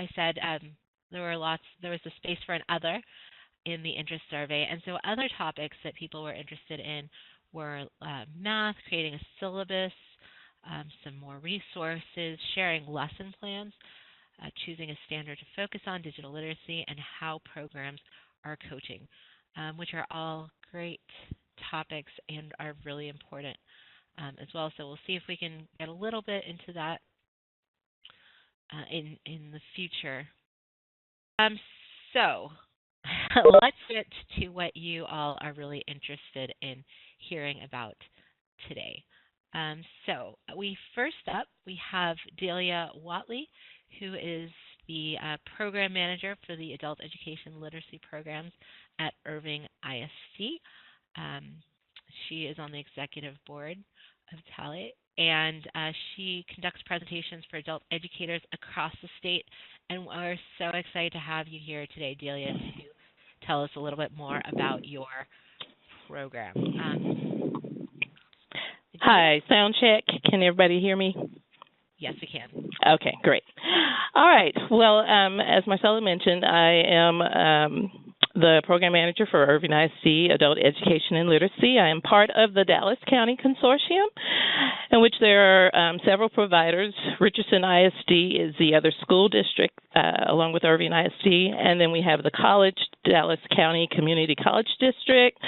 I said, there was a space for an other in the interest survey. And so other topics that people were interested in were math, creating a syllabus, some more resources, sharing lesson plans, choosing a standard to focus on, digital literacy, and how programs are coaching, which are all great topics and are really important as well. So we'll see if we can get a little bit into that in the future. So let's get to what you all are really interested in hearing about today. So first up, we have Delia Watley, who is the program manager for the Adult Education Literacy Programs at Irving ISD. She is on the executive board of TALE, and she conducts presentations for adult educators across the state. And we're so excited to have you here today, Delia, to tell us a little bit more about your program. Hi, sound check. Can everybody hear me? Yes, we can. Okay, great. All right. Well, as Marcella mentioned, I am the program manager for Irving ISD Adult Education and Literacy. I am part of the Dallas County Consortium, in which there are several providers. Richardson ISD is the other school district, along with Irving ISD, and then we have the college, Dallas County Community College District,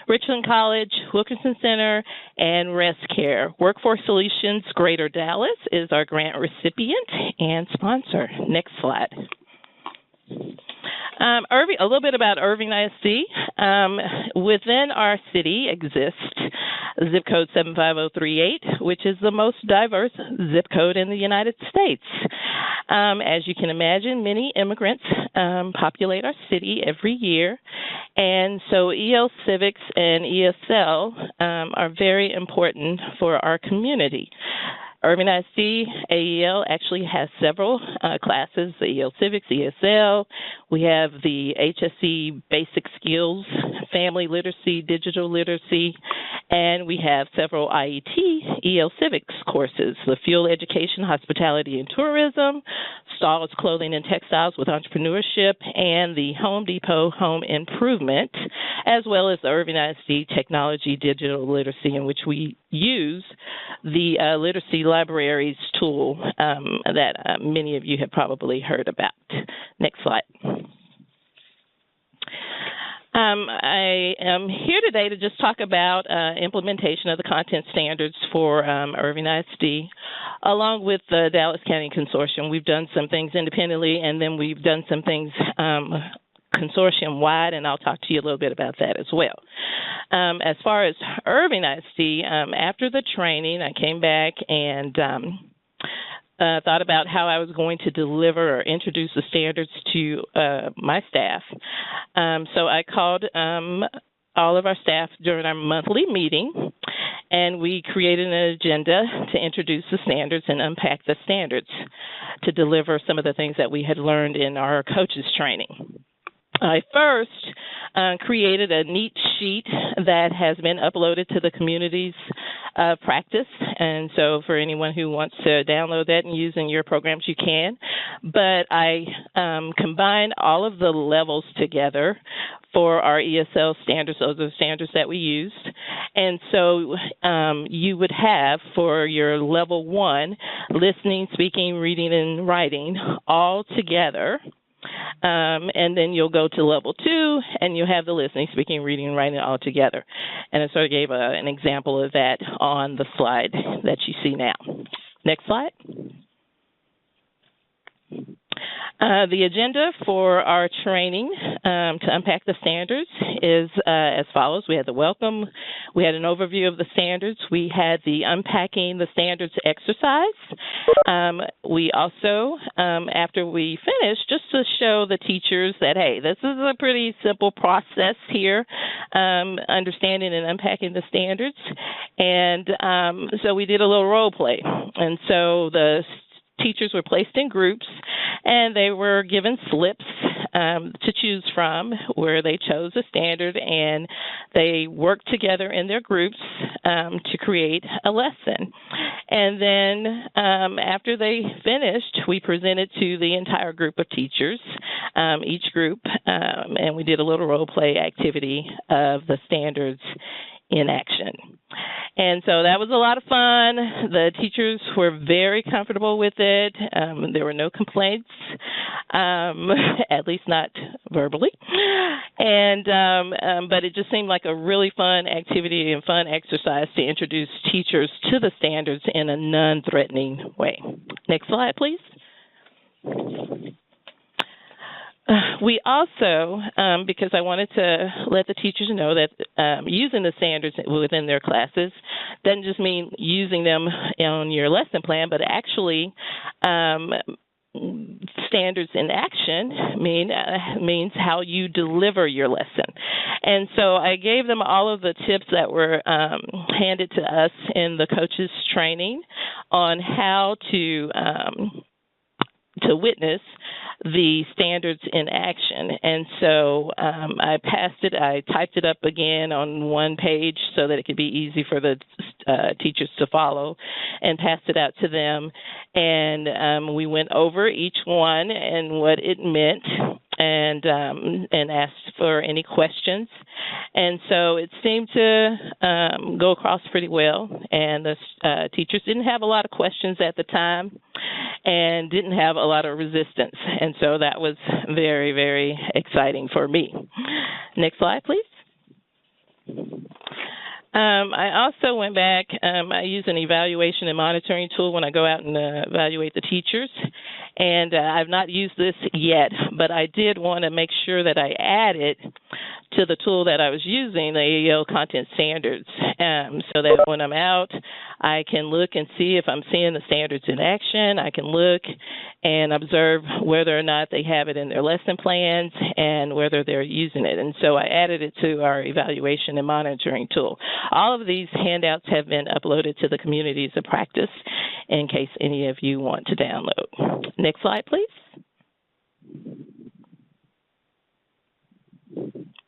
Richland College, Wilkinson Center, and ResCare. Workforce Solutions Greater Dallas is our grant recipient and sponsor. Next slide. A little bit about Irving ISD. Within our city exists zip code 75038, which is the most diverse zip code in the United States. As you can imagine, many immigrants populate our city every year, and so EL Civics and ESL are very important for our community. Irving ISD AEL actually has several classes, the EL Civics, ESL. We have the HSE Basic Skills, Family Literacy, Digital Literacy, and we have several IET EL Civics courses, the Fuel Education, Hospitality and Tourism, Stalls, Clothing and Textiles with Entrepreneurship, and the Home Depot Home Improvement, as well as the Irving ISD Technology Digital Literacy, in which we use the literacy libraries tool that many of you have probably heard about. Next slide. I am here today to just talk about implementation of the content standards for Irving ISD, along with the Dallas County Consortium. We've done some things independently, and then we've done some things consortium-wide, and I'll talk to you a little bit about that as well. As far as Irving ISD, after the training, I came back and thought about how I was going to deliver or introduce the standards to my staff. So I called all of our staff during our monthly meeting, and we created an agenda to introduce the standards and unpack the standards to deliver some of the things that we had learned in our coaches training. I first created a neat sheet that has been uploaded to the community's practice, and so for anyone who wants to download that and use in your programs, you can. But I combined all of the levels together for our ESL standards. Those are the standards that we used. And so you would have for your level 1, listening, speaking, reading, and writing all together. And then you'll go to level 2, and you'll have the listening, speaking, reading, and writing all together. And I sort of gave an example of that on the slide that you see now. Next slide. The agenda for our training to unpack the standards is as follows. We had the welcome. We had an overview of the standards. We had the unpacking the standards exercise. We also, after we finished, just to show the teachers that, hey, this is a pretty simple process here, understanding and unpacking the standards. And so we did a little role play. And so the teachers were placed in groups, and they were given slips to choose from where they chose a standard, and they worked together in their groups to create a lesson. And then after they finished, we presented to the entire group of teachers, each group, and we did a little role play activity of the standards in action. And so that was a lot of fun. The teachers were very comfortable with it. There were no complaints, at least not verbally. And but it just seemed like a really fun activity and fun exercise to introduce teachers to the standards in a non-threatening way. Next slide, please. We also, because I wanted to let the teachers know that using the standards within their classes doesn't just mean using them on your lesson plan, but actually standards in action means how you deliver your lesson. And so I gave them all of the tips that were handed to us in the coaches training on how to witness the standards in action. And so I typed it up again on one page so that it could be easy for the teachers to follow, and passed it out to them. And we went over each one and what it meant, and asked for any questions. And so it seemed to go across pretty well, and the teachers didn't have a lot of questions at the time and didn't have a lot of resistance. And so that was very, very exciting for me. Next slide, please. I also went back. I use an evaluation and monitoring tool when I go out and evaluate the teachers. And I've not used this yet, but I did want to make sure that I added to the tool that I was using, the AEL Content Standards, so that when I'm out, I can look and see if I'm seeing the standards in action. I can look and observe whether or not they have it in their lesson plans and whether they're using it. And so I added it to our evaluation and monitoring tool. All of these handouts have been uploaded to the Communities of Practice in case any of you want to download. Next slide, please.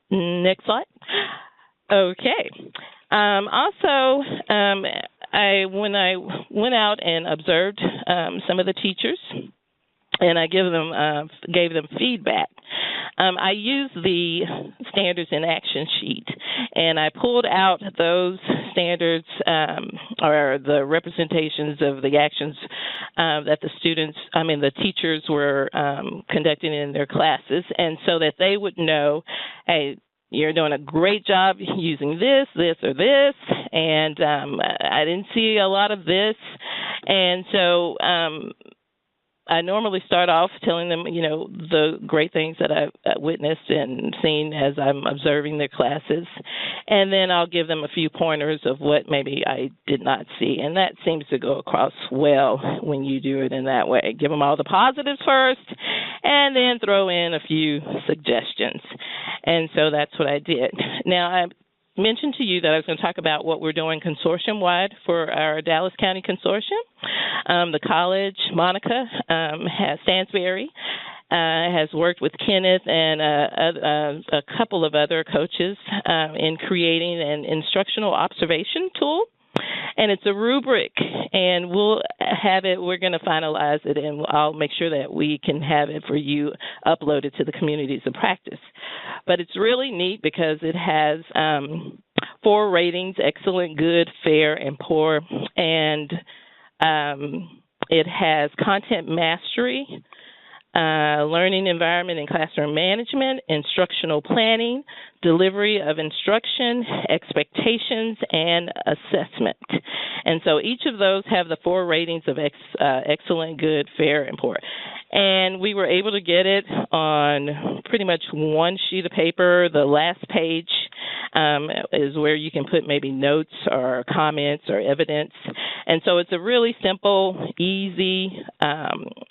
Next slide. Okay. Also, when I went out and observed some of the teachers, and I gave them feedback, I used the standards in action sheet, and I pulled out those standards or the representations of the actions that the teachers were conducting in their classes, and so that they would know, hey, you're doing a great job using this, or this, and I didn't see a lot of this. And so I normally start off telling them, the great things that I've witnessed and seen as I'm observing their classes. And then I'll give them a few pointers of what maybe I did not see. And that seems to go across well when you do it in that way. Give them all the positives first, and then throw in a few suggestions. And so that's what I did. Now, I mentioned to you that I was going to talk about what we're doing consortium-wide for our Dallas County Consortium. The college, Monica Stansberry, has worked with Kenneth and a couple of other coaches in creating an instructional observation tool. And it's a rubric, and we'll have it. We're going to finalize it, and I'll make sure that we can have it for you uploaded to the Communities of Practice. But it's really neat because it has 4 ratings: excellent, good, fair, and poor. And it has content mastery, learning environment and classroom management, instructional planning, delivery of instruction, expectations, and assessment. And so each of those have the 4 ratings of excellent, good, fair, and poor. And we were able to get it on pretty much one sheet of paper. The last page is where you can put maybe notes or comments or evidence. And so it's a really simple, easy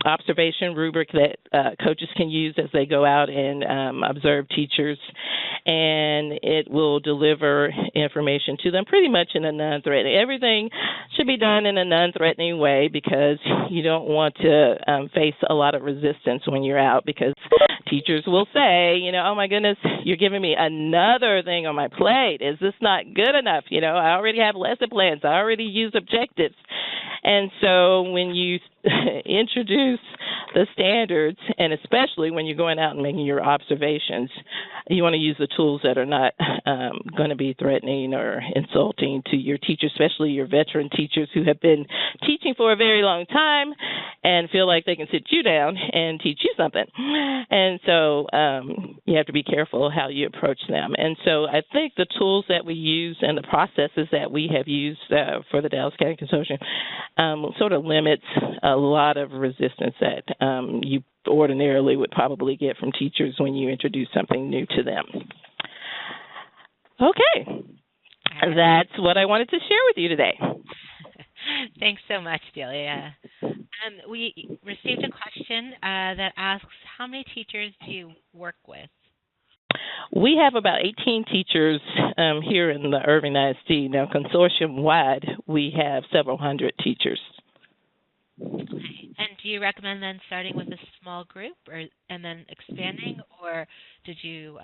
observation rubric that coaches can use as they go out and observe teachers. And it will deliver information to them pretty much in a non-threatening. Everything should be done in a non-threatening way because you don't want to face a lot of resistance when you're out, because teachers will say, oh my goodness, you're giving me another thing on my plate. Is this not good enough? I already have lesson plans. I already use objectives. And so when you introduce the standards, and especially when you're going out and making your observations, you want to use the tools that are not going to be threatening or insulting to your teachers, especially your veteran teachers who have been teaching for a very long time and feel like they can sit you down and teach you something. And so you have to be careful how you approach them. And so I think the tools that we use and the processes that we have used for the Dallas County Consortium sort of limits a lot of resistance that you ordinarily would probably get from teachers when you introduce something new to them. Okay, that's what I wanted to share with you today. Thanks so much, Delia. We received a question that asks, how many teachers do you work with? We have about 18 teachers here in the Irving ISD. Now, consortium-wide, we have several hundred teachers. Okay. And do you recommend then starting with a small group and then expanding, or did you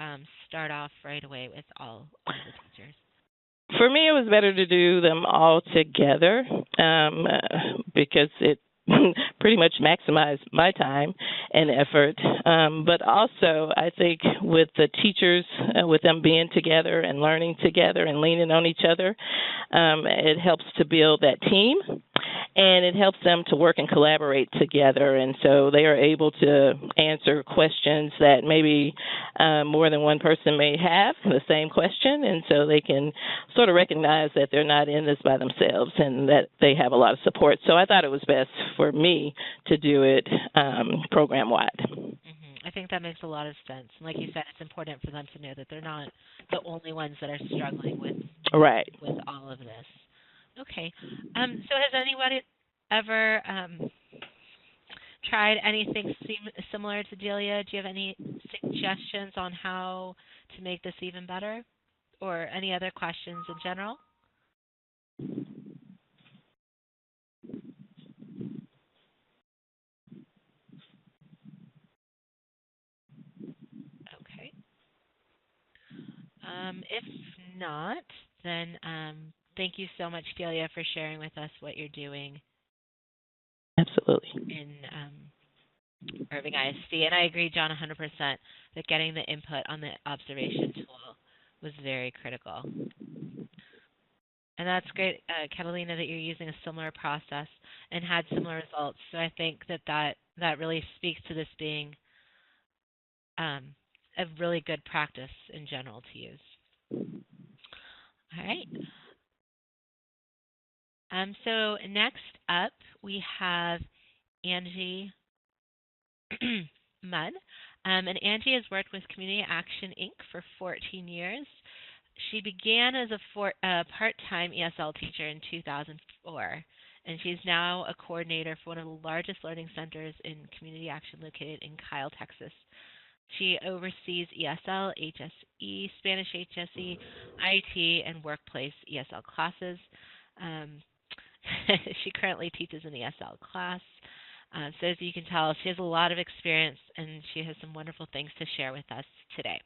start off right away with all of the teachers? For me, it was better to do them all together because it pretty much maximized my time and effort. But also, I think with the teachers, with them being together and learning together and leaning on each other, it helps to build that team. And it helps them to work and collaborate together, and so they are able to answer questions that maybe more than one person may have the same question, and so they can sort of recognize that they're not in this by themselves and that they have a lot of support. So I thought it was best for me to do it program-wide. Mm-hmm. I think that makes a lot of sense. And like you said, it's important for them to know that they're not the only ones that are struggling with all of this. Okay. So has anybody ever tried anything similar to Delia? Do you have any suggestions on how to make this even better? Or any other questions in general? Okay. If not, then thank you so much, Delia, for sharing with us what you're doing. Absolutely. In Irving ISD. And I agree, John, 100%, that getting the input on the observation tool was very critical. And that's great, Catalina, that you're using a similar process and had similar results. So I think that really speaks to this being a really good practice in general to use. All right. So next up, we have Angie Mudd. And Angie has worked with Community Action, Inc. for 14 years. She began as a part-time ESL teacher in 2004, and she's now a coordinator for one of the largest learning centers in Community Action located in Kyle, Texas. She oversees ESL, HSE, Spanish HSE, IT, and workplace ESL classes. She currently teaches an ESL class. So as you can tell, she has a lot of experience, and she has some wonderful things to share with us today.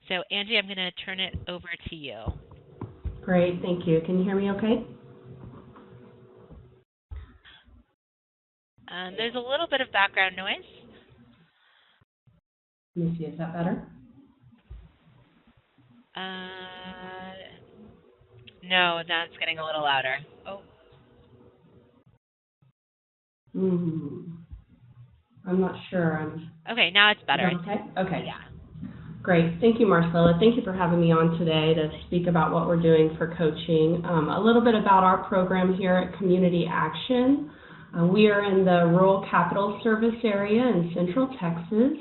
So Angie, I'm going to turn it over to you. Great, thank you. Can you hear me okay? There's a little bit of background noise. Let me see, is that better? No, now it's getting a little louder. Oh. I'm not sure. Okay, now it's better. Okay? Okay. Yeah. Great. Thank you, Marcella. Thank you for having me on today to speak about what we're doing for coaching. A little bit about our program here at Community Action. We are in the Rural Capital Service area in Central Texas.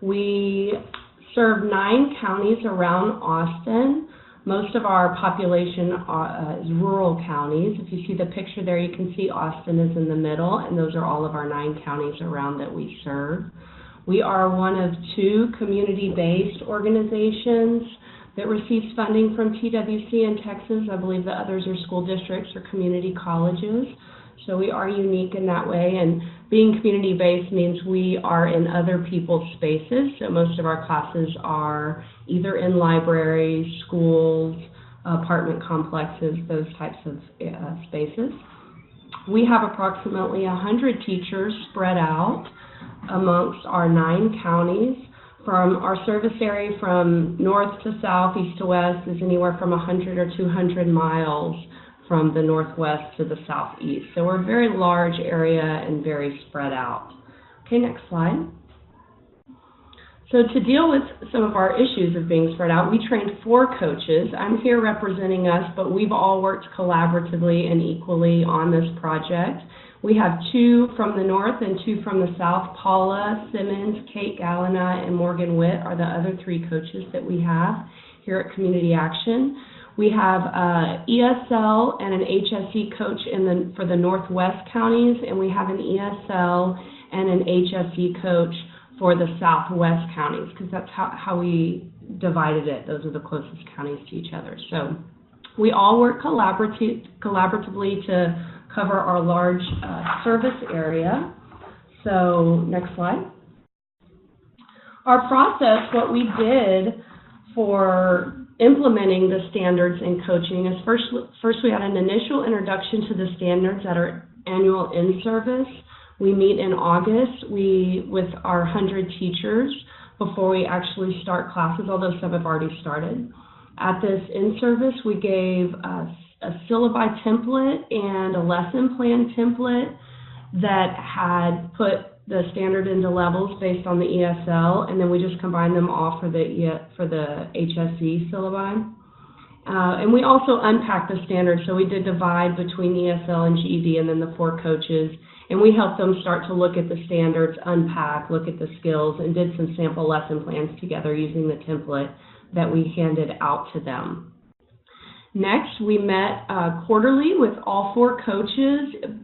We serve 9 counties around Austin. Most of our population is rural counties. If you see the picture there, you can see Austin is in the middle, and those are all of our 9 counties around that we serve. We are one of 2 community-based organizations that receives funding from TWC in Texas. I believe the others are school districts or community colleges. So we are unique in that way, and being community-based means we are in other people's spaces. So most of our classes are either in libraries, schools, apartment complexes, those types of spaces. We have approximately 100 teachers spread out amongst our 9 counties. From our service area from north to south, east to west, is anywhere from 100 or 200 miles from the northwest to the southeast. So we're a very large area and very spread out. Okay, next slide. So to deal with some of our issues of being spread out, we trained 4 coaches. I'm here representing us, but we've all worked collaboratively and equally on this project. We have 2 from the north and 2 from the south. Paula Simmons, Kate Gallina, and Morgan Witt are the other 3 coaches that we have here at Community Action. We have ESL and an HSE coach for the northwest counties, and we have an ESL and an HSE coach for the southwest counties, because that's how we divided it. Those are the closest counties to each other. So we all work collaboratively to cover our large service area. So next slide. Our process, what we did for implementing the standards in coaching is first we had an initial introduction to the standards at our annual in-service. We meet in August with our 100 teachers before we actually start classes, although some have already started. At this in-service, we gave a syllabi template and a lesson plan template that had put the standard into levels based on the ESL, and then we just combined them all for the HSE syllabi. And we also unpacked the standards, so we did divide between ESL and GED and then the 4 coaches, and we helped them start to look at the standards, unpack, look at the skills, and did some sample lesson plans together using the template that we handed out to them. Next, we met quarterly with all 4 coaches.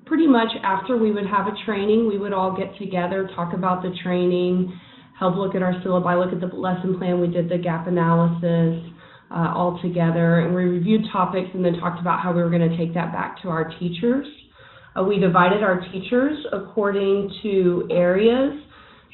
Pretty much after we would have a training, we would all get together, talk about the training, help look at our syllabi, look at the lesson plan. We did the gap analysis all together, and we reviewed topics and then talked about how we were going to take that back to our teachers. We divided our teachers according to areas.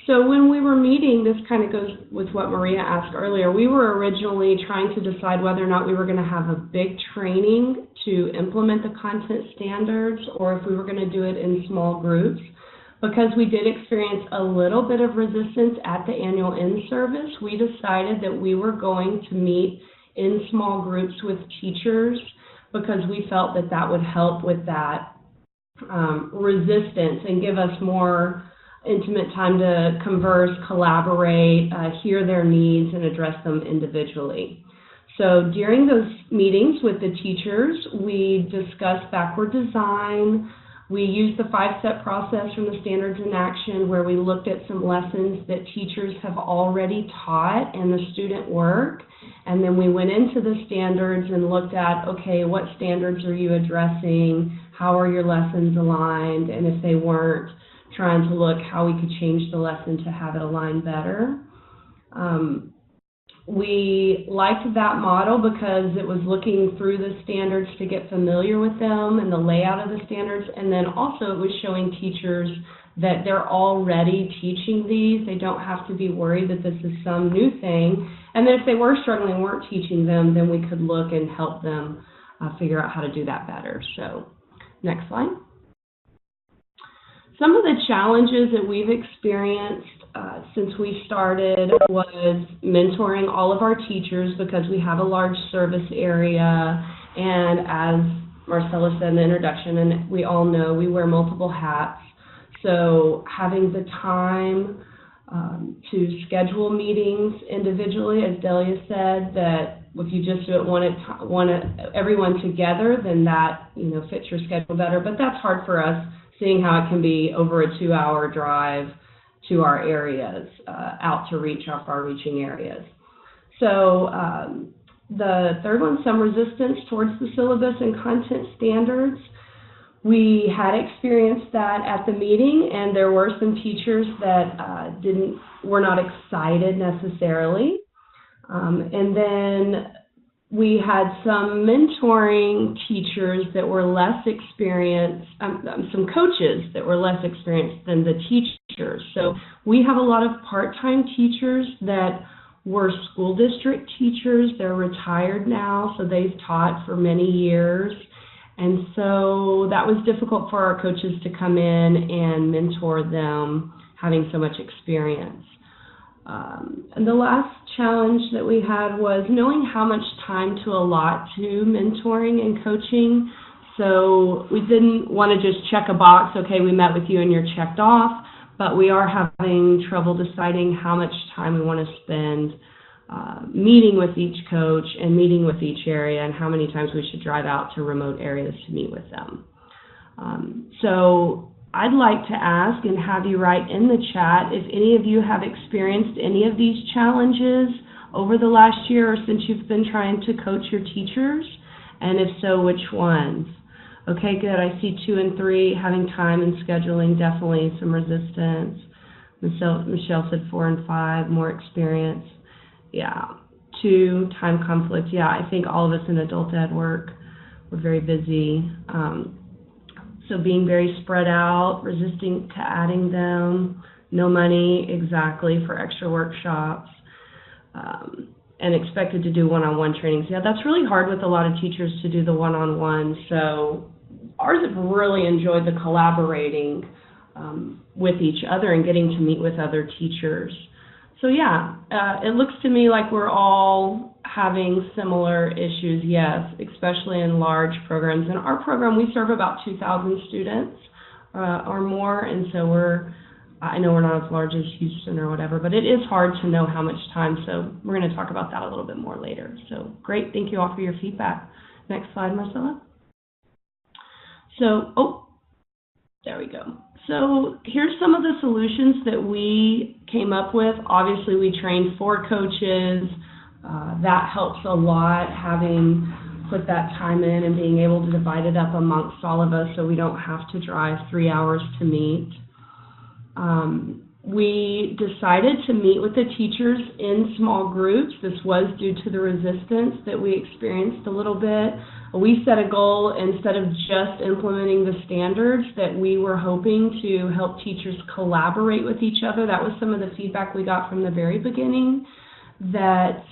So when we were meeting, this kind of goes with what Maria asked earlier, we were originally trying to decide whether or not we were going to have a big training to implement the content standards or if we were going to do it in small groups. Because we did experience a little bit of resistance at the annual in-service, we decided that we were going to meet in small groups with teachers because we felt that that would help with that resistance and give us more intimate time to converse, collaborate, hear their needs, and address them individually. So during those meetings with the teachers, we discussed backward design. We used the 5-step process from the Standards in Action, where we looked at some lessons that teachers have already taught in the student work. And then we went into the standards and looked at, okay, what standards are you addressing? How are your lessons aligned? And if they weren't, trying to look how we could change the lesson to have it align better. We liked that model because it was looking through the standards to get familiar with them and the layout of the standards, and then also it was showing teachers that they're already teaching these. They don't have to be worried that this is some new thing. And then if they were struggling and weren't teaching them, then we could look and help them figure out how to do that better. So next slide. Some of the challenges that we've experienced since we started was mentoring all of our teachers because we have a large service area, and as Marcella said in the introduction, and we all know, we wear multiple hats. So having the time to schedule meetings individually, as Delia said, that if you just do it want everyone together, then that fits your schedule better. But that's hard for us, seeing how it can be over a 2-hour drive to our areas, out to reach our far-reaching areas. So the third one, some resistance towards the syllabus and content standards. We had experienced that at the meeting, and there were some teachers that were not excited necessarily. And then we had some mentoring teachers that were less experienced, some coaches that were less experienced than the teachers. So we have a lot of part-time teachers that were school district teachers. They're retired now, so they've taught for many years. And so that was difficult for our coaches to come in and mentor them, having so much experience. And the last challenge that we had was knowing how much time to allot to mentoring and coaching. So we didn't want to just check a box, okay, we met with you and you're checked off, but we are having trouble deciding how much time we want to spend meeting with each coach and meeting with each area, and how many times we should drive out to remote areas to meet with them. So I'd like to ask and have you write in the chat if any of you have experienced any of these challenges over the last year or since you've been trying to coach your teachers, and if so, which ones? Okay, good. I see 2 and 3, having time and scheduling, definitely some resistance. Michelle said 4 and 5, more experience. Yeah. 2, time conflict. Yeah, I think all of us in adult ed work, we're very busy. So being very spread out, resisting to adding them, no money exactly for extra workshops, and expected to do one-on-one trainings. Yeah, that's really hard with a lot of teachers to do the one-on-one. So ours have really enjoyed the collaborating with each other and getting to meet with other teachers. So yeah, it looks to me like we're all having similar issues, yes, especially in large programs. In our program, we serve about 2,000 students or more, and so I know we're not as large as Houston or whatever, but it is hard to know how much time, so we're going to talk about that a little bit more later. So great, thank you all for your feedback. Next slide, Marcella. So, there we go. So here's some of the solutions that we came up with. Obviously, we trained 4 coaches. That helps a lot, having put that time in and being able to divide it up amongst all of us so we don't have to drive 3 hours to meet. We decided to meet with the teachers in small groups. This was due to the resistance that we experienced a little bit. We set a goal, instead of just implementing the standards, that we were hoping to help teachers collaborate with each other. That was some of the feedback we got from the very beginning, that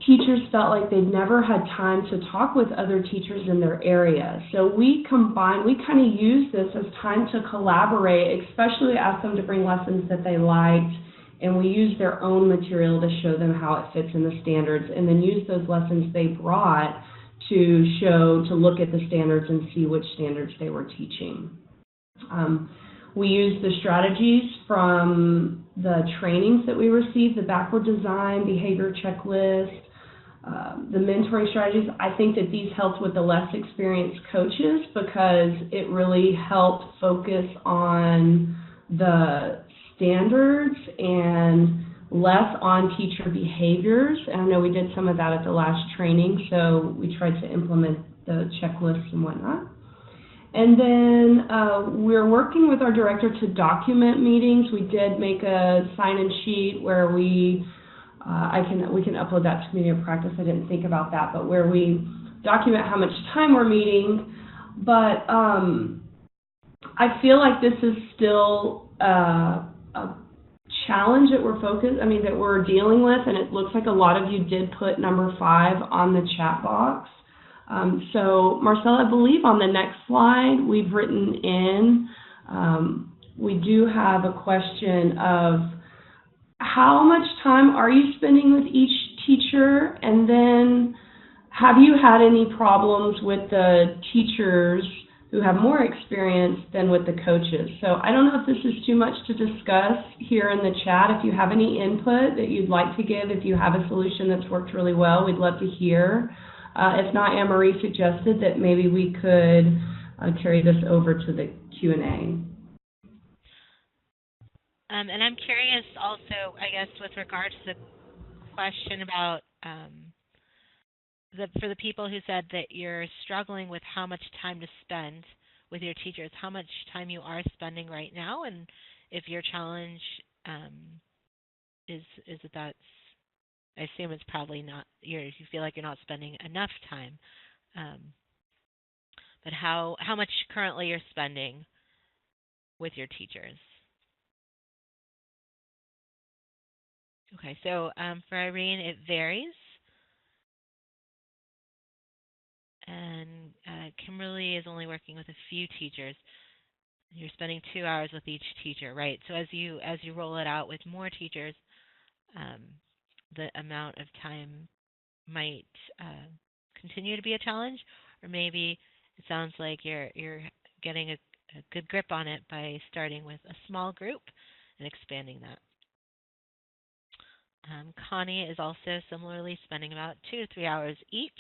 teachers felt like they'd never had time to talk with other teachers in their area. So we kind of used this as time to collaborate, especially asked them to bring lessons that they liked, and we used their own material to show them how it fits in the standards, and then use those lessons they brought to look at the standards and see which standards they were teaching. We used the strategies from the trainings that we received, the backward design, behavior checklist, the mentoring strategies. I think that these helped with the less experienced coaches because it really helped focus on the standards and less on teacher behaviors. And I know we did some of that at the last training, so we tried to implement the checklists and whatnot. And then we're working with our director to document meetings. We did make a sign-in sheet where we can upload that to Community of Practice. I didn't think about that, but where we document how much time we're meeting. But I feel like this is still a challenge that that we're dealing with, and it looks like a lot of you did put number 5 on the chat box. So Marcella, I believe on the next slide we've written in, we do have a question of how much time are you spending with each teacher, and then have you had any problems with the teachers who have more experience than with the coaches? So I don't know if this is too much to discuss here in the chat. If you have any input that you'd like to give, if you have a solution that's worked really well, we'd love to hear. If not, Anne-Marie suggested that maybe we could carry this over to the Q&A. And I'm curious also, I guess, with regards to the question about for the people who said that you're struggling with how much time to spend with your teachers, how much time you are spending right now, and if your challenge is that that's, I assume it's probably not, you feel like you're not spending enough time. But how much currently you're spending with your teachers? Okay, so for Irene, it varies. and Kimberly is only working with a few teachers. You're spending 2 hours with each teacher, right? So as you roll it out with more teachers, the amount of time might continue to be a challenge, or maybe it sounds like you're getting a good grip on it by starting with a small group and expanding that. Connie is also similarly spending about 2 to 3 hours each.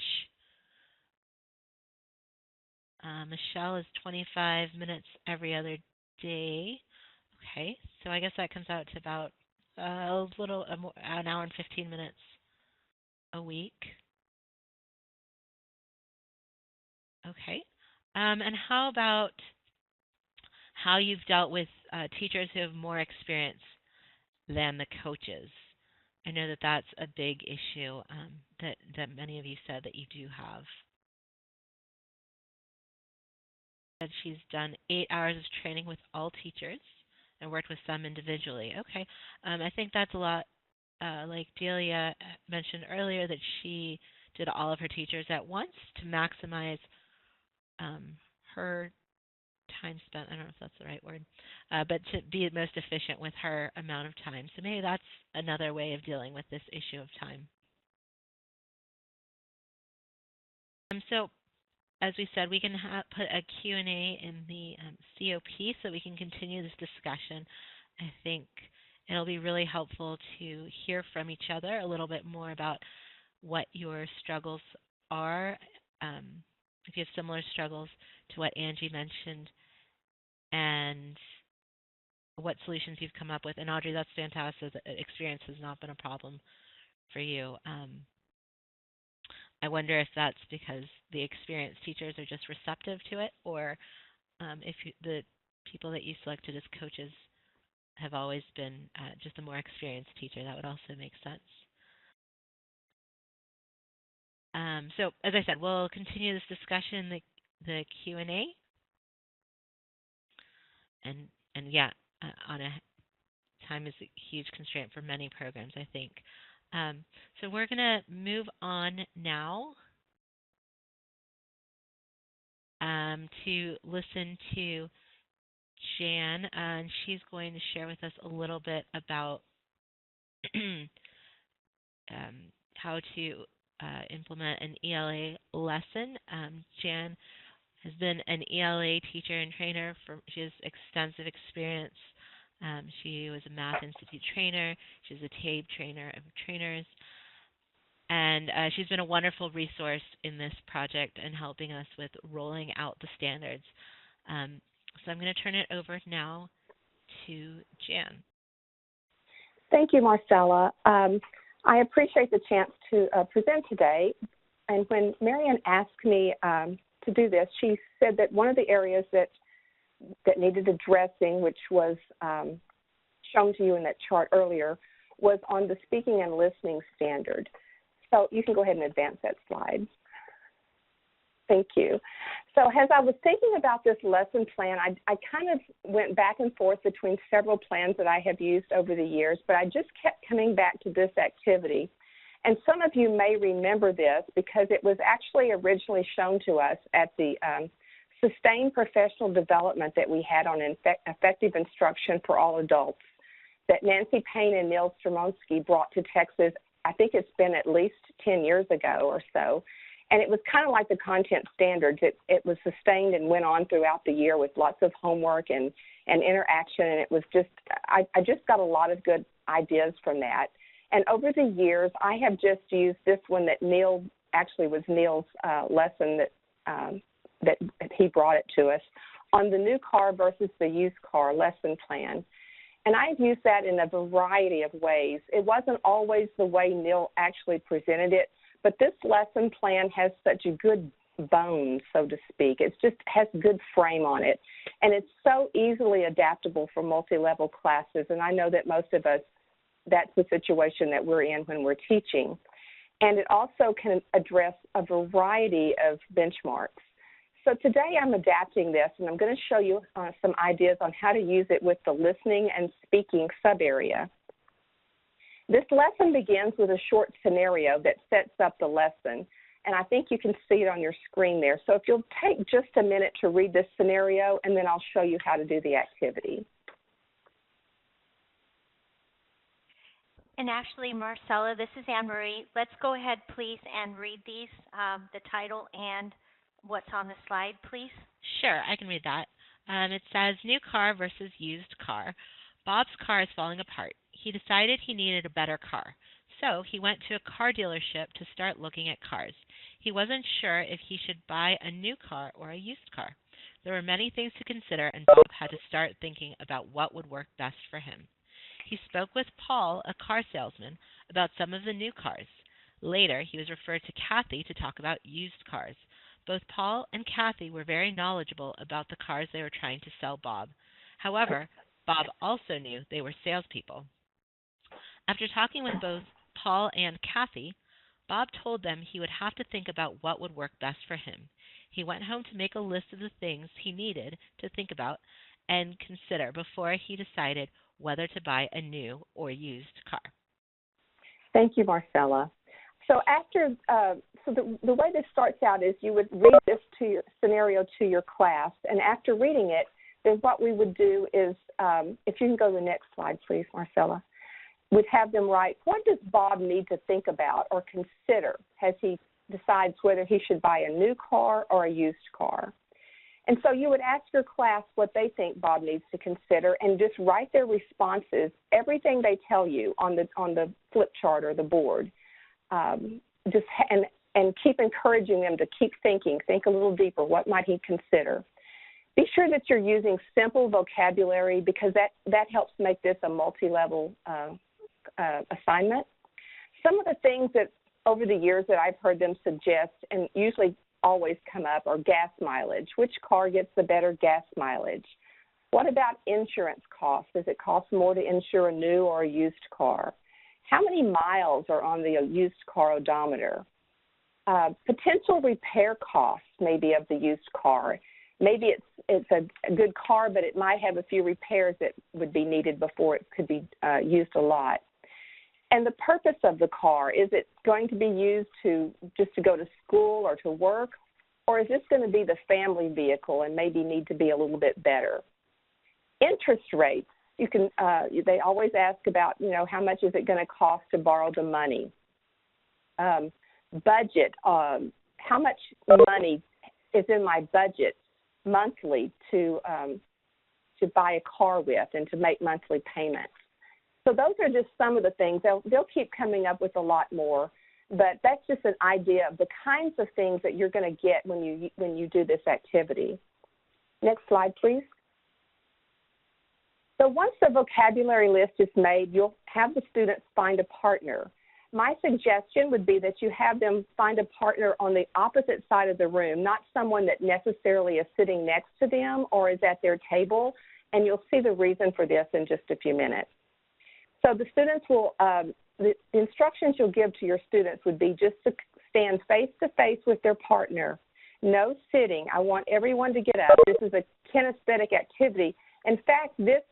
Michelle is 25 minutes every other day. Okay, so I guess that comes out to about an hour and 15 minutes a week. Okay, and how about how you've dealt with teachers who have more experience than the coaches? I know that that's a big issue that many of you said that you do have. She's done 8 hours of training with all teachers and worked with some individually. Okay, I think that's a lot like Delia mentioned earlier, that she did all of her teachers at once to maximize her time spent. I don't know if that's the right word, but to be most efficient with her amount of time. So maybe that's another way of dealing with this issue of time. So as we said, we can put a Q&A in the COP so we can continue this discussion. I think it'll be really helpful to hear from each other a little bit more about what your struggles are, if you have similar struggles to what Angie mentioned, and what solutions you've come up with. And Audrey, that's fantastic. Experience has not been a problem for you. I wonder if that's because the experienced teachers are just receptive to it, or if the people that you selected as coaches have always been just a more experienced teacher. That would also make sense. So as I said, we'll continue this discussion in the Q&A. And yeah, on a time is a huge constraint for many programs, I think. So we're going to move on now to listen to Jan, and she's going to share with us a little bit about how to implement an ELA lesson. Jan has been an ELA teacher and trainer. She has extensive experience. She was a Math Institute trainer. She's a TABE trainer of trainers. And she's been a wonderful resource in this project and helping us with rolling out the standards. So I'm going to turn it over now to Jan. Thank you, Marcella. I appreciate the chance to present today. And when Marianne asked me to do this, she said that one of the areas that needed addressing, which was shown to you in that chart earlier, was on the speaking and listening standard. So you can go ahead and advance that slide. Thank you. So as I was thinking about this lesson plan, I kind of went back and forth between several plans that I have used over the years, but I just kept coming back to this activity. And some of you may remember this because it was actually originally shown to us at the Sustained Professional Development that we had on effective instruction for all adults that Nancy Payne and Neil Stromonsky brought to Texas. I think it's been at least 10 years ago or so. And it was kind of like the content standards. It was sustained and went on throughout the year with lots of homework and interaction. And it was just, I just got a lot of good ideas from that. And over the years, I have just used this one that Neil, actually was Neil's lesson that he brought it to us on the new car versus the used car lesson plan. And I've used that in a variety of ways. It wasn't always the way Neil actually presented it, but this lesson plan has such a good bone, so to speak. It just has good frame on it. And it's so easily adaptable for multi-level classes. And I know that most of us, that's the situation that we're in when we're teaching. And it also can address a variety of benchmarks. So today I'm adapting this, and I'm going to show you some ideas on how to use it with the listening and speaking sub-area. This lesson begins with a short scenario that sets up the lesson. and I think you can see it on your screen there. So if you'll take just a minute to read this scenario, and then I'll show you how to do the activity. And actually, Marcella, this is Anne Marie. Let's go ahead, please, and read these, the title and what's on the slide, please. Sure, I can read that. It says, new car versus used car. Bob's car is falling apart. He decided he needed a better car. So he went to a car dealership to start looking at cars. He wasn't sure if he should buy a new car or a used car. There were many things to consider, and Bob had to start thinking about what would work best for him. He spoke with Paul, a car salesman, about some of the new cars. Later, he was referred to Kathy to talk about used cars. Both Paul and Kathy were very knowledgeable about the cars they were trying to sell Bob. However, Bob also knew they were salespeople. After talking with both Paul and Kathy, Bob told them he would have to think about what would work best for him. He went home to make a list of the things he needed to think about and consider before he decided whether to buy a new or used car. Thank you, Marcella. So the way this starts out is you would read this scenario to your class, and after reading it, then what we would do is, if you can go to the next slide, please, Marcella, would have them write, what does Bob need to think about or consider as he decides whether he should buy a new car or a used car? And so you would ask your class what they think Bob needs to consider and just write their responses, everything they tell you on the flip chart or the board. And keep encouraging them to keep thinking, think a little deeper. What might he consider? Be sure that you're using simple vocabulary because that helps make this a multi-level assignment. Some of the things that over the years that I've heard them suggest and usually always come up are gas mileage. Which car gets the better gas mileage? What about insurance costs? Does it cost more to insure a new or a used car? How many miles are on the used car odometer? Potential repair costs maybe of the used car. Maybe it's a good car, but it might have a few repairs that would be needed before it could be used a lot. And the purpose of the car, is it going to be used just to go to school or to work, or is this going to be the family vehicle and maybe need to be a little bit better? Interest rates, they always ask about, how much is it going to cost to borrow the money? Budget, how much money is in my budget monthly to buy a car with and to make monthly payments? So those are just some of the things. They'll keep coming up with a lot more, but that's just an idea of the kinds of things that you're going to get when you do this activity. Next slide, please. So once the vocabulary list is made, you'll have the students find a partner. My suggestion would be that you have them find a partner on the opposite side of the room, not someone that necessarily is sitting next to them or is at their table, and you'll see the reason for this in just a few minutes. So the students will, the instructions you'll give to your students would be just to stand face-to-face with their partner. No sitting. I want everyone to get up. This is a kinesthetic activity. In fact, this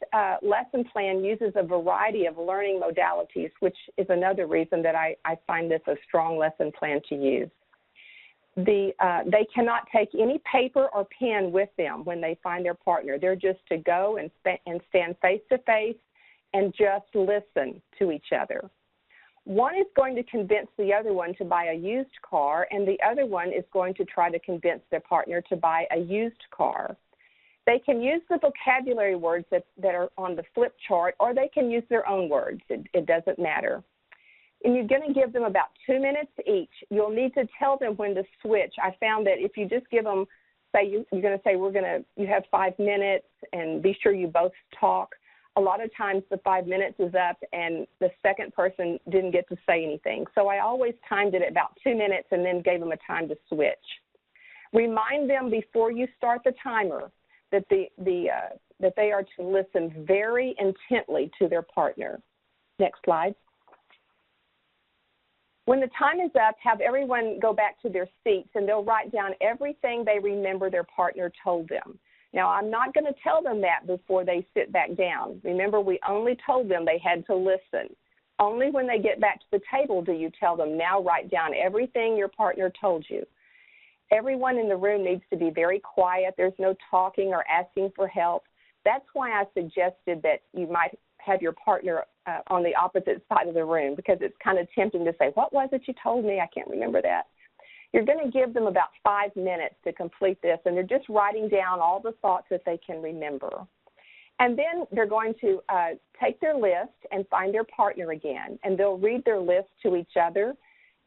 lesson plan uses a variety of learning modalities, which is another reason that I find this a strong lesson plan to use. They cannot take any paper or pen with them when they find their partner. They're just to go and stand face-to-face and just listen to each other. One is going to convince the other one to buy a used car, and the other one is going to try to convince their partner to buy a used car. They can use the vocabulary words that are on the flip chart, or they can use their own words. It doesn't matter. And you're going to give them about 2 minutes each. You'll need to tell them when to switch. I found that if you just give them, say you're going to say, you have 5 minutes, and be sure you both talk. A lot of times the 5 minutes is up and the second person didn't get to say anything. So I always timed it at about 2 minutes and then gave them a time to switch. Remind them before you start the timer that that they are to listen very intently to their partner. Next slide. When the time is up, have everyone go back to their seats and they'll write down everything they remember their partner told them. Now, I'm not going to tell them that before they sit back down. Remember, we only told them they had to listen. Only when they get back to the table do you tell them, now write down everything your partner told you. Everyone in the room needs to be very quiet. There's no talking or asking for help. That's why I suggested that you might have your partner on the opposite side of the room, because it's kind of tempting to say, what was it you told me? I can't remember that. You're going to give them about 5 minutes to complete this, and they're just writing down all the thoughts that they can remember. And then they're going to take their list and find their partner again, and they'll read their list to each other.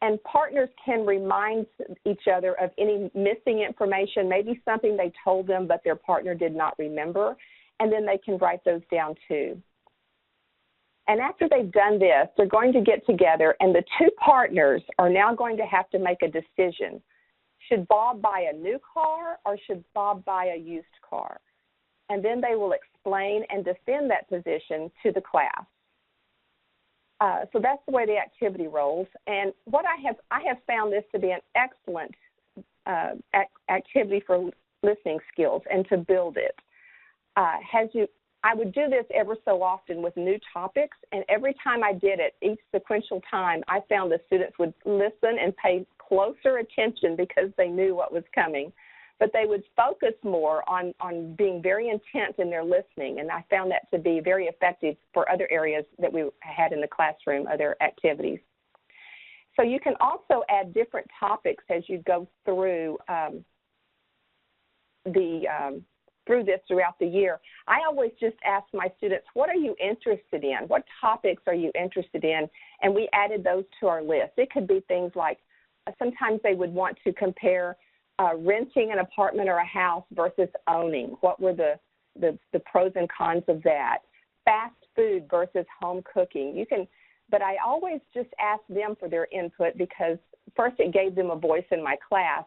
And partners can remind each other of any missing information, maybe something they told them but their partner did not remember, and then they can write those down too. And after they've done this, they're going to get together, and the two partners are now going to have to make a decision. Should Bob buy a new car or should Bob buy a used car? And then they will explain and defend that position to the class. So that's the way the activity rolls. And what I have found this to be an excellent activity for listening skills and to build it. I would do this ever so often with new topics, and every time I did it, each sequential time, I found the students would listen and pay closer attention because they knew what was coming. But they would focus more on being very intense in their listening, and I found that to be very effective for other areas that we had in the classroom, other activities. So you can also add different topics as you go through through this throughout the year. I always just ask my students, what are you interested in? What topics are you interested in? And we added those to our list. It could be things like sometimes they would want to compare renting an apartment or a house versus owning. What were the pros and cons of that? Fast food versus home cooking. But I always just ask them for their input because first it gave them a voice in my class,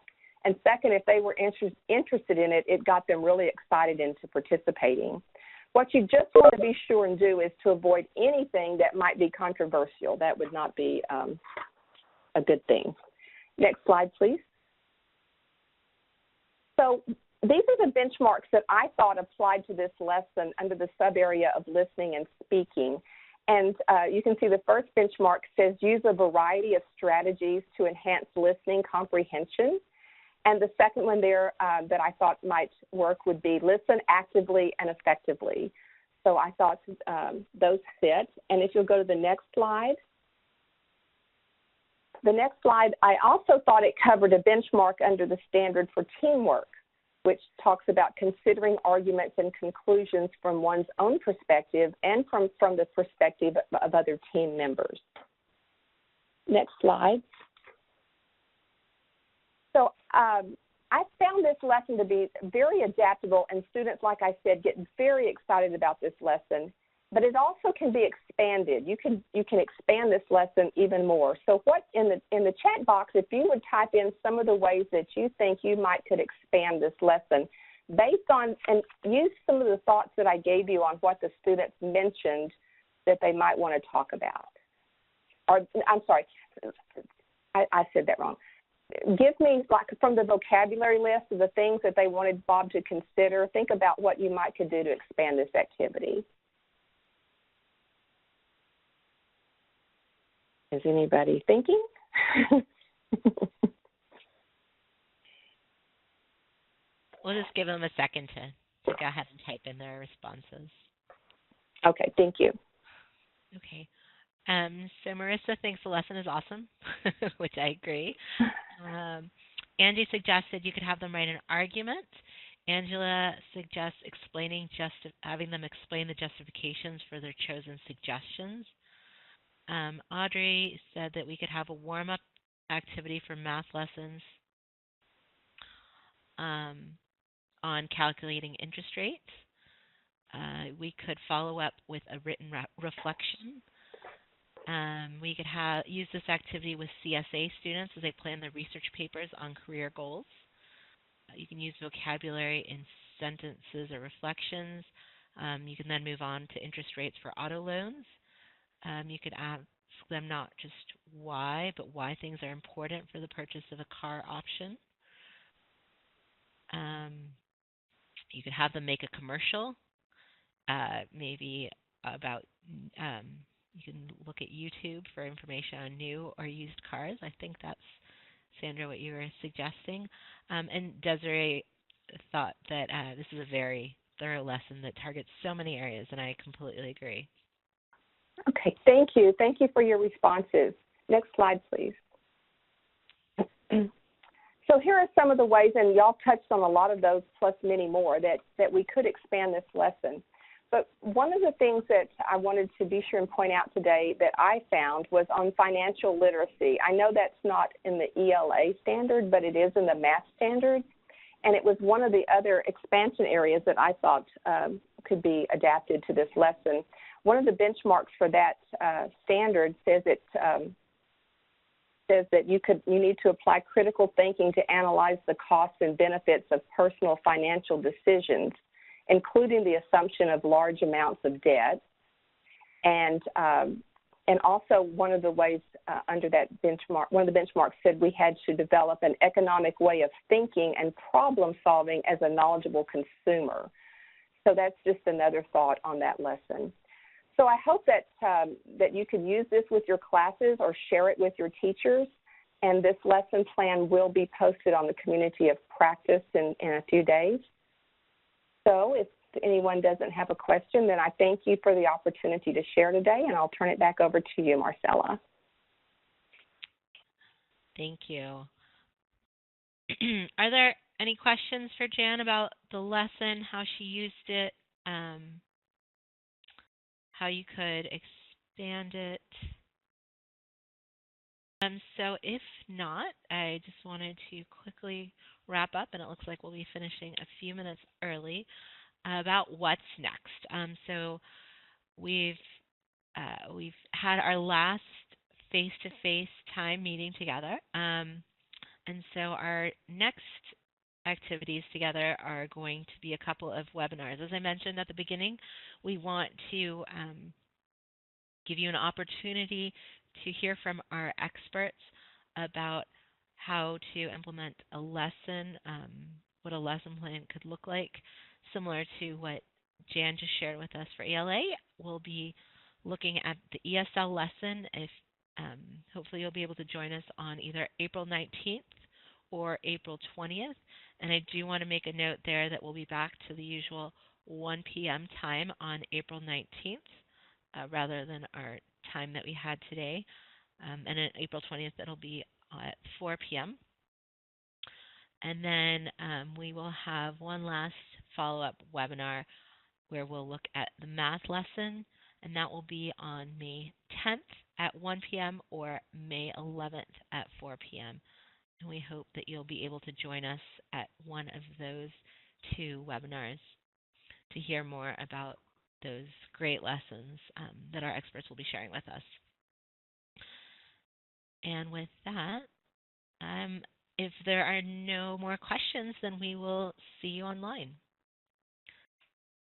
and second, if they were interested in it, it got them really excited into participating. What you just want to be sure and do is to avoid anything that might be controversial. That would not be a good thing. Next slide, please. So these are the benchmarks that I thought applied to this lesson under the sub-area of listening and speaking. And you can see the first benchmark says use a variety of strategies to enhance listening comprehension. And the second one there that I thought might work would be listen actively and effectively. So I thought those fit. And if you'll go to the next slide. The next slide, I also thought it covered a benchmark under the standard for teamwork, which talks about considering arguments and conclusions from one's own perspective and from the perspective of other team members. Next slide. So I found this lesson to be very adaptable, and students, like I said, get very excited about this lesson. But it also can be expanded. You can expand this lesson even more. So what in the chat box, if you would type in some of the ways that you think you could expand this lesson based on, and use some of the thoughts that I gave you on what the students mentioned that they might want to talk about. Or I'm sorry, I said that wrong. Give me, like, from the vocabulary list of the things that they wanted Bob to consider. Think about what you could do to expand this activity. Is anybody thinking? We'll just give them a second to go ahead and type in their responses. Okay, thank you. Okay. So Marissa thinks the lesson is awesome, which I agree. Angie suggested you could have them write an argument. Angela suggests having them explain the justifications for their chosen suggestions. Audrey said that we could have a warm-up activity for math lessons on calculating interest rates. We could follow up with a written reflection. We could use this activity with CSA students as they plan their research papers on career goals. You can use vocabulary in sentences or reflections. You can then move on to interest rates for auto loans. You could ask them not just why, but why things are important for the purchase of a car option. You could have them make a commercial, maybe about You can look at YouTube for information on new or used cars. I think that's, Sandra, what you were suggesting. And Desiree thought that this is a very thorough lesson that targets so many areas, and I completely agree. Okay, thank you. Thank you for your responses. Next slide, please. So here are some of the ways, and y'all touched on a lot of those plus many more, that we could expand this lesson. But one of the things that I wanted to be sure and point out today that I found was on financial literacy. I know that's not in the ELA standard, but it is in the math standard. And it was one of the other expansion areas that I thought could be adapted to this lesson. One of the benchmarks for that standard says that you need to apply critical thinking to analyze the costs and benefits of personal financial decisions, including the assumption of large amounts of debt. And also one of the ways under that benchmark, one of the benchmarks said we had to develop an economic way of thinking and problem solving as a knowledgeable consumer. So that's just another thought on that lesson. So I hope that you can use this with your classes or share it with your teachers. And this lesson plan will be posted on the Community of Practice in a few days. So if anyone doesn't have a question, then I thank you for the opportunity to share today, and I'll turn it back over to you, Marcella. Thank you. Are there any questions for Jan about the lesson, how she used it, how you could expand it? So if not, I just wanted to quickly wrap up, and it looks like we'll be finishing a few minutes early, about what's next. So we've had our last face-to-face time meeting together, and so our next activities together are going to be a couple of webinars. As I mentioned at the beginning, we want to give you an opportunity to hear from our experts about how to implement a lesson, what a lesson plan could look like, similar to what Jan just shared with us for ELA. We'll be looking at the ESL lesson. If hopefully you'll be able to join us on either April 19th or April 20th. And I do want to make a note there that we'll be back to the usual 1 p.m. time on April 19th rather than our time that we had today. And on April 20th, it'll be at 4 p.m. And then we will have one last follow-up webinar where we'll look at the math lesson, and that will be on May 10th at 1 p.m. or May 11th at 4 p.m. And we hope that you'll be able to join us at one of those two webinars to hear more about those great lessons that our experts will be sharing with us. And with that, if there are no more questions, then we will see you online.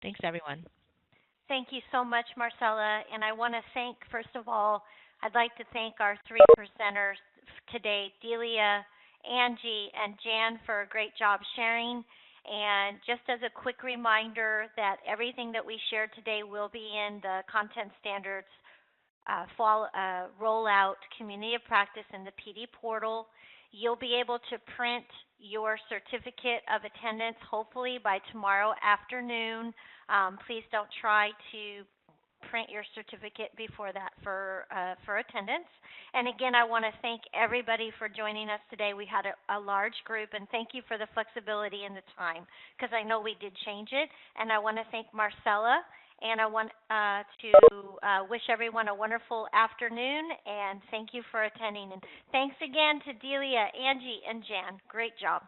Thanks, everyone. Thank you so much, Marcella. And I want to thank, first of all, I'd like to thank our three presenters today, Delia, Angie, and Jan, for a great job sharing. And just as a quick reminder that everything that we shared today will be in the Content Standards rollout Community of Practice in the PD portal. You'll be able to print your certificate of attendance hopefully by tomorrow afternoon. Please don't try to print your certificate before that for attendance. And again, I want to thank everybody for joining us today. We had a large group, and thank you for the flexibility and the time, because I know we did change it. And I want to thank Marcella, and I want to wish everyone a wonderful afternoon, and thank you for attending. And thanks again to Delia, Angie, and Jan. Great job.